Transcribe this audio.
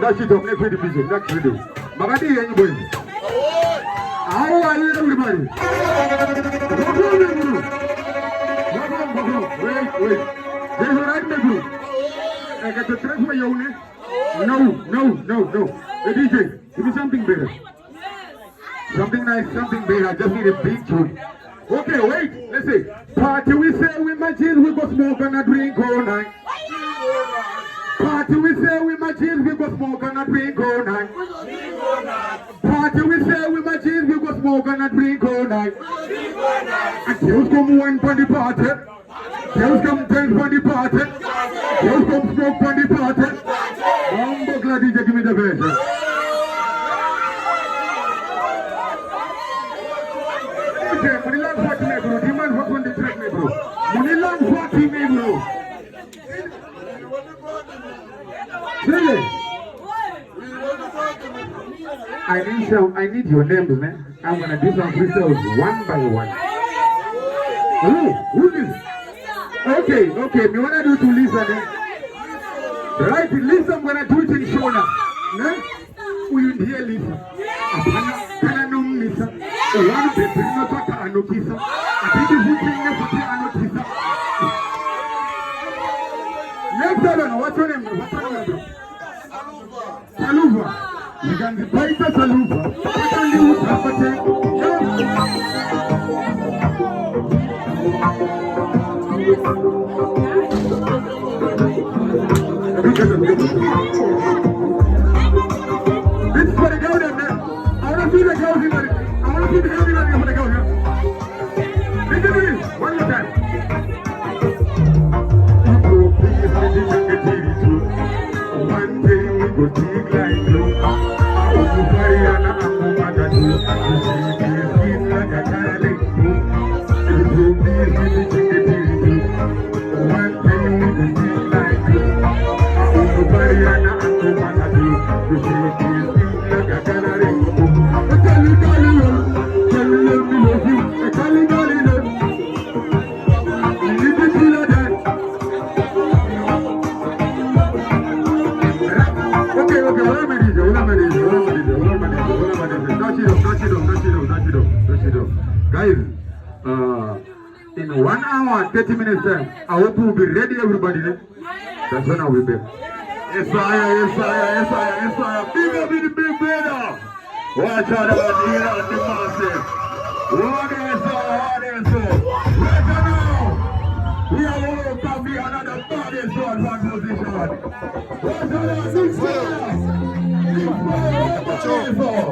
That's it up, every division, that's what we do. Magadi, anybody? How are you, everybody? Wait. There's a right group. I got the track for you, No. Hey, DJ, give me something better. Something nice, something better. I just need a big tune. Okay, wait, let's see. Party we say with my jeans, we go smoke and a drink all night. Party we say with my jeans, we go smoke and a drink all night. Party we say with my jeans, we go smoke and a drink all night. And girls come wine for the party. Girls come dance for the party. Girls come smoke for the party. Bugla DJ, give me the version. Okay, money long 40 me bro. Demand for 20 track me bro. Money long 40 me bro. Really? I need your name, man. I'm gonna do some freestyles one by one. Who is this? Okay. Me wanna do to Lisa, eh? Right, Lisa, I'm gonna do it in Shona. No? Will you hear Lisa? Apana no Lisa. One people no talk ano kisa. I think you think no talk ano kisa. Next time, what's your name? Bro? Saluva. You can buy the Saluva. What can you have? It's for the girl there, man. I want to see the girls in there. I want to see the girls in there for the girl here. Listen to this. One more time. One day we go dig like blue. I want to fly and I'm going to do. You see me skin like a garlic blue. You go dig with the chicken. One day we go dig like blue. I want to fly and I'm going to do. You see me skin like a garlic blue. Tell you, tell you, love me, love you. Tell you, love you. You need to feel like that. Guys, in 1 hour, 30 minutes time, I hope we'll be ready, everybody. That's when I'll be back. Yes, sir. Big up in the big brother. Watch out about the hill and the massive. What is right now, we are all to be another baddest one position. Watch out about the hill. Big fire.